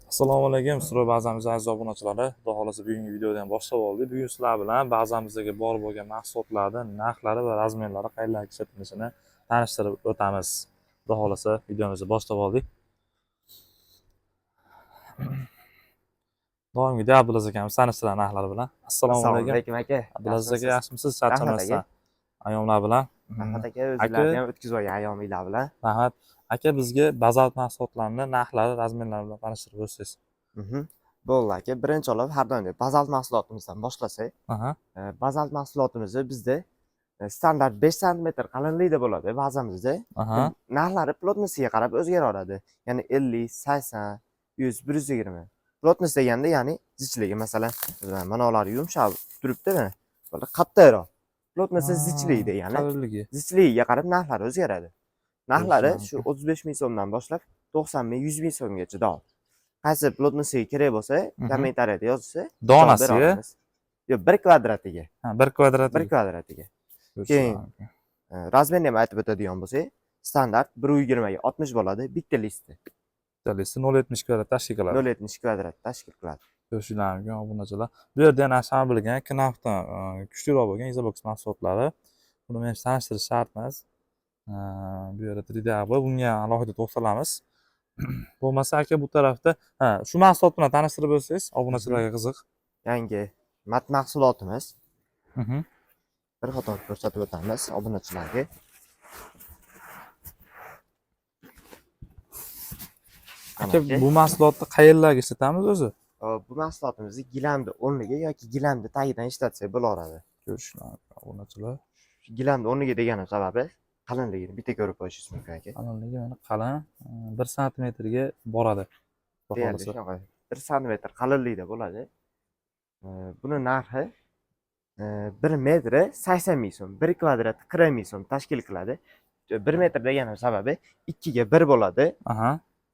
Assalomu alaykum, sizlar bazamiz aziz obunachilari. Xudo xolasa bugungi videodan boshlab oldik. Bugun sizlar bilan bazamizdagi bor bo'lgan mahsulotlarning narxlari va razmerlari qayerlarga ishlatilishini tanishtirib o'tamiz. Xudo xolasa videomizni boshlab oldik. Doimgidek Abdulaziz akamiz tanishtiradi narxlari bilan. Assalomu alaykum aka. Abdulaziz aka, yaxshimisiz? Charchamasdan ayomlar bilan. Rahmat aka, o'zinglarni ham o'tkazib olgan ayominglar bilan. Rahmat. Aka, bizga bazalt mahsulotlarni narxlari, razmerlari bilan tanishtirib o'tsangiz. Bo'ldi aka, birinchi olib har doimdek bazalt mahsulotimizdan boshlasak. Bazalt mahsulotimizni bizda standart 5 sm qalinlikda bo'ladi bazamizda. Narxlari plotnosiga qarab o'zgaraveradi. Ya'ni 50, 80, 100, 120. Plotnos deganda ya'ni zichligi, masalan, mana ular yumshoq turibdi, mana. Bular qattiqroq. Plotnosi zichlik degani. Zichligiga qarab narxlari o'zgaradi. Narxlari shu 35 ming so'mdan boshlab 90 ming, 100 ming so'mgacha davom. Qaysi plotnosiga kerak bo'lsa, kommentariyada yozsa, donasiga. Yo'q, 1 kvadratiga. 1 kvadratiga. 1 kvadratiga. Keyin razmerni ham aytib o'tadigan bo'lsak, standart 120 ga 60 bo'ladi bitta listi. Bitta listi 0.70 kvadrat tashkil qiladi. 0.70 kvadrat tashkil qiladi. Ko'rishinglar mumkin obunachilar. Bu yerda yana shama bilgan Knafdan kuchliroq bo'lgan Isobox mahsulotlari. Buni men tanishtirish shart emas. Bu yerda 3D bor, bunga alohida to'xtalamiz. Bo'lmasa aka bu tarafda, shu mahsulot bilan tanishtirib o'tsangiz, obunachilarga qiziq. Yangi mat mahsulotimiz. Bir qator ko'rsatib o'tamiz obunachilarga. Aka, bu mahsulotni qayerlarga ishlatamiz o'zi? Bu mahsulotimizni gilamni o'rniga yoki gilamni tagidan ishlatsak bo'laveradi. Ko'rishinglar obunachilar. Gilamni o'rniga deganim sababi qalinligini bitta ko'rib qo'yishingiz mumkin aka. Qalinligi mana qalin 1 sm ga boradi. Deyarli 1 sm qalinlikda bo'ladi. Buni narxi 1 metri 80 ming so'm, 1 kvadrat 40 ming so'm tashkil qiladi. 1 metr deganim sababi 2 ga 1 bo'ladi.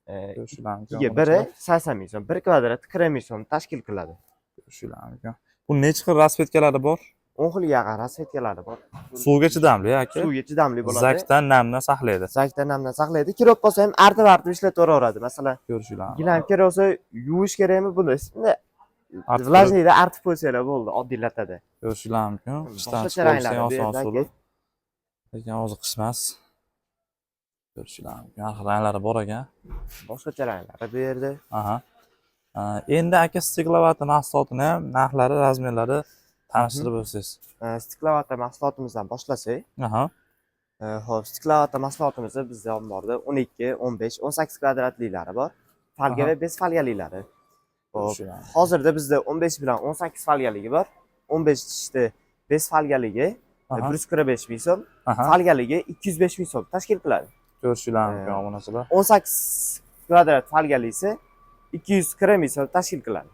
2 ga 1 80 ming so'm, 1 kvadrat 40 ming so'm tashkil qiladi. Ko'rishinglar. Bu necha xil rasvetkalari bor? 10 xilga yaqin rasvetkalari bor. Suvga chidamli aka. Suvga chidamli bo'ladi. Zakdan namdan saqlaydi. Zakdan namdan saqlaydi. Kirib qolsa ham artib ishlataveradi. Masalan, ko'rishinglar. gilam kerak bo'lsa yuvish kerakmi buni? Vlajniyda artib qo'ysanglar bo'ldi, oddiylatadi. Ko'rishinglar mumkin. Qishdan chiqarsa oson usul. Lekin hozir qish emas. Ko'rishinglar mumkin. Ranglari bor ekan. Boshqacha ranglari bu yerda. Endi aka stiklavata mahsulotini ham narxlari, razmerlari tanishtirib o'tsangiz. Stiklavata mahsulotimizdan boshlasak. Xo'p, stiklavata mahsulotimizda bizda omborda 12, 15, 18 kvadratliklari bor. Falga va bez falgalilari. Hozirda bizda 15 bilan 18 falgaligi bor. 15 tishda bez falgaligi 145 ming so'm, falgaligi 205 ming so'm tashkil qiladi. Ko'rishinglar mumkin obunachilar. 18 kvadrat falgalisi 240 ming so'm tashkil qiladi.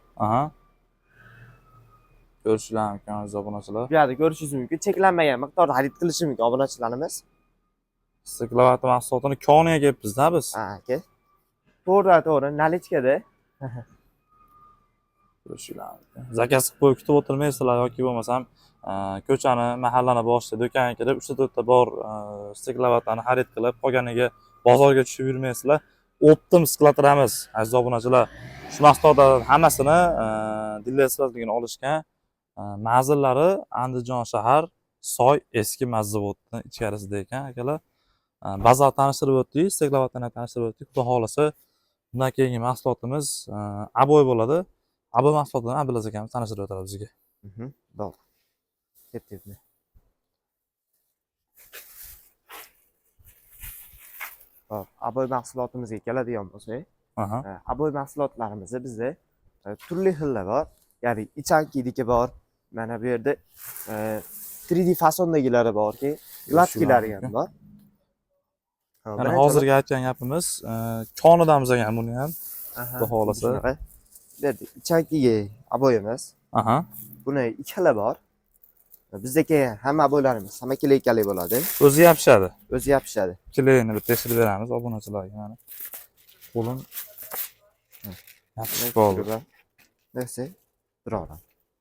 Ko'rishinglar mumkin aziz obunachilar. Bu yerda ko'rishingiz mumkin, cheklanmagan miqdorda xarid qilishi mumkin obunachilarimiz. Stiklavata mahsulotini koniga kelibmiz-da biz. Aka. To'g'ri, nalichkada. Ko'rishinglar mumkin. Zakaz qilib qo'yib kutib o'tirmaysizlar yoki bo'lmasam ko'chani, mahallani boshida do'konga kirib 3-4 ta bor stiklavatani xarid qilib, qolganiga bozorga tushib yurmaysizlar. Optim stiklatlarimiz aziz obunachilar. Shu mahsulotlarning hammasini dillar sifatligini olishgan. Manzillari Andijon shahar Soy eski mazzavodning ichkarisida ekan akalar. Bazal tanishtirib o'tdik, stiklavatani tanishtirib o'tdik. Xudo xolasa bundan keyingi mahsulotimiz aboy bo'ladi. Aboy mahsulotini Abdulaziz akamiz tanishtirib o'tadi bizga. Bo'ldi. Ketdi. Hop, aboy mahsulotimizga keladigan bo'lsak, aboy mahsulotlarimizni bizda turli xillar bor. Ya'ni ichankiniki bor. Mana bu yerda 3D fasondagilari borki, glatkilari ham bor. Mana hozirgi aytgan gapimiz konidamiz ekan buni ham. Xudo xolasa. Bu yerda ichankiga aboyimiz. Buni ikkala bor. Bizdagi hamma aboylarimiz hamma keleykali bo'ladi. O'zi yopishadi. O'zi yopishadi. Kelayni bir tekshirib beramiz obunachilarga mana. Qo'lim yopishib qoldi. Nasi? Biroram.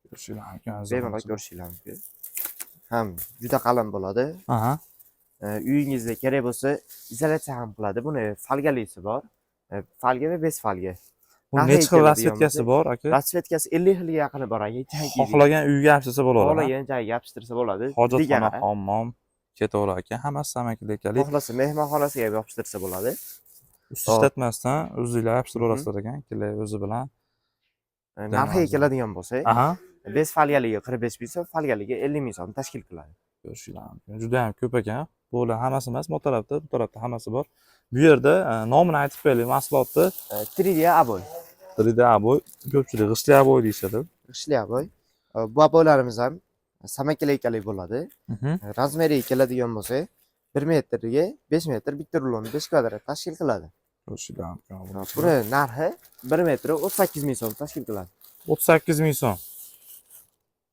Ko'rishinglar mumkin. Bemalol ko'rishinglar mumkin. Ham juda qalin bo'ladi. Uyingizda kerak bo'lsa izolyatsiya ham qiladi. Buni falgalisi bor. Falga va bez falga. Bu Narxi necha xil keladigan rasvetkasi bo'lsa, bor aka? Rasvetkasi 50 xilga yaqini bor aka. Xohlagan uyga yopishtirsa bo'ladi. Xohlagan joyga yopishtirsa bo'ladi. Hojatxona, hammom ketaverar ekan. Hammasi samakilekalik. Xohlasa mehmonxonasiga ham yopishtirsa bo'ladi. Ishlatmasdan o'zingizlar yopishtiraverarsizlar ekan. Kelar o'zi bilan. Narxiga keladigan bo'lsak, Aha. bez folgaligi 45 ming so'm, folgaligi 50 ming so'm tashkil qiladi. Ko'rishinglar mumkin. Juda ham ko'p ekan. Bular hammasi emas, bu tarafda hammasi bor. Bu yerda nomini aytib qo'yaylik mahsulotni. 3D aboy. 3D aboy, ko'pchilik g'ishtli aboy deyishadi. G'ishtli aboy. Bu aboylarimiz ham samakilekalik bo'ladi. Razmeriga keladigan bo'lsak, 1 metrga 5 metr bitta rulonni 5 kvadrat tashkil qiladi. Ko'rishinglar mumkin. Buni narxi 1 metr 38 ming so'm tashkil qiladi. 38 ming so'm.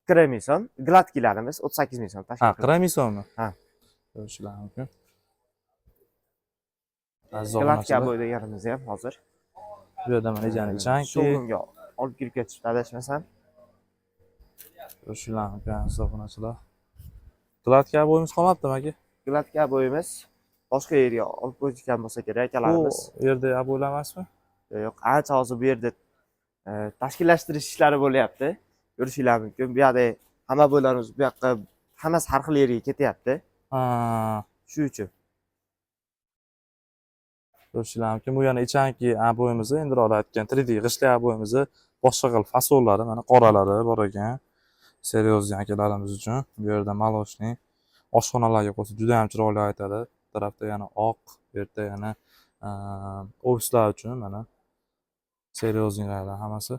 40 ming so'm, gladkilarimiz 38 ming so'm tashkil qiladi. 40 ming so'mmi? Ha. Ko'rishinglar mumkin. Gladki aboy deganimiz ham hozir. Bu yerda mana ijani showroomga olib kirib ketishdi adashmasam. Ko'rishinglar mumkin hisoblanishlar. Gladki aboyimiz qolmabdimi aka? Gladki aboyimiz boshqa yerga olib qo'yishgan bo'lsa kerak akalarimiz. Bu yerda aboylar emasmi? Yo'q, ancha hozir bu yerda tashkillashtirish ishlari bo'lyapti. Ko'rishinglar mumkin. Bu yerda hamma bo'ylarimiz bu yoqqa hammasi har xil yerga ketyapti. Shu uchun. Ko'rishinglar mumkin. Bu yana ichanki aboyimizni endi aytgan 3D g'ishtli aboyimizni boshqa xil fasollari, mana qoralari bor ekan. Seriozli akalarimiz uchun. Bu yerda maloshni oshxonalarga qo'ysa juda ham chiroyli aytadi. Bu tarafda yana oq, bu yerda yana ofislar uchun mana seriozlilar hammasi.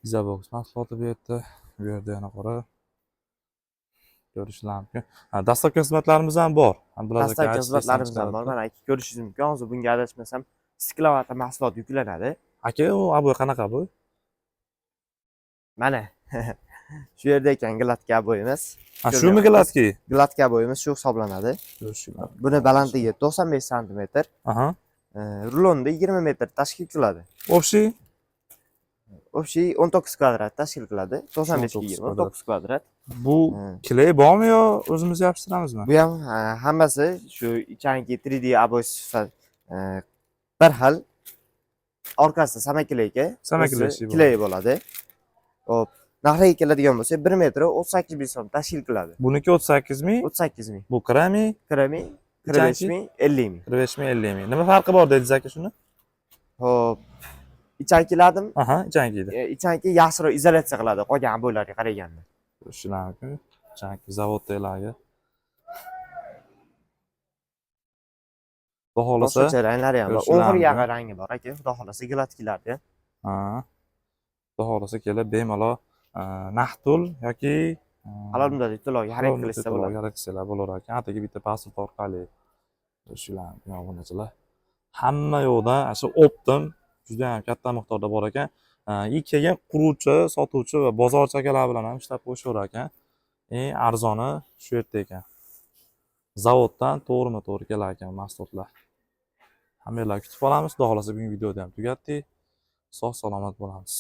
Izabox mahsuloti bu yerda. Bu yerda yana qora. Ko'rishinglar mumkin. Dastlabki xizmatlarimiz ham bor. Dastlabki xizmatlarimiz ham bor. Mana aka ko'rishingiz mumkin. Hozir bunga adashmasam 1 kilovat mahsulot yuklanadi. Aka, u aboy qanaqa bu? Mana shu yerda ekan gladki aboyimiz. Shumi gladki? Gladki aboyimiz shu hisoblanadi. Ko'rishinglar. Buni balandligi 95 sm. Aha. Rulonni 20 metr tashkil qiladi. Общий 19 kvadrat tashkil qiladi. 95 ga 19 kvadrat. Bu kley bormi yo o'zimiz yopishtiramizmi? Bu ham hammasi shu ichanki 3D aboy sifat bir xil. Orqasida samakileyga, kley bo'ladi. Hop, narxiga keladigan bo'lsa 1 metr 38 ming so'm tashkil qiladi. Buniki 38 ming? 38 ming. Bu kirami? 45 ming, 50 ming. 45 ming, 50 ming. Nima farqi bor dedingiz aka shuni? Hop. Ichankiladim. Aha, ichankiydi. Ichanki yaxshiroq izolyatsiya qiladi qolgan aboylarga qaraganda. Ko'rishinglar mumkin. Ichanki zavoddagilarga. Xudo xolasa, boshqacha ranglari ham bor. O'g'riga rangi bor aka. Xudo xolasa gladkilarda. Ha. Xudo xolasa kelib bemalol naqd pul yoki halol muddatli to'lovga xarid qilishsa bo'ladi. Xarid bo'lar ekan. Atigi bitta pasport orqali. Ko'rishinglar mumkin obunachilar. Hamma yo'qdan shu optim juda ham katta miqdorda bor ekan. Keyin quruvchi, sotuvchi va bozorchi akalar bilan ham ishlab qo'yishaverar ekan. Eng arzoni shu yerda ekan. Zavoddan to'g'rima-to'g'ri kelar ekan mahsulotlar. Hammalarni kutib qolamiz. Xudo xolasa bugungi videoni ham tugatdik. Sog' salomat bo'lamiz.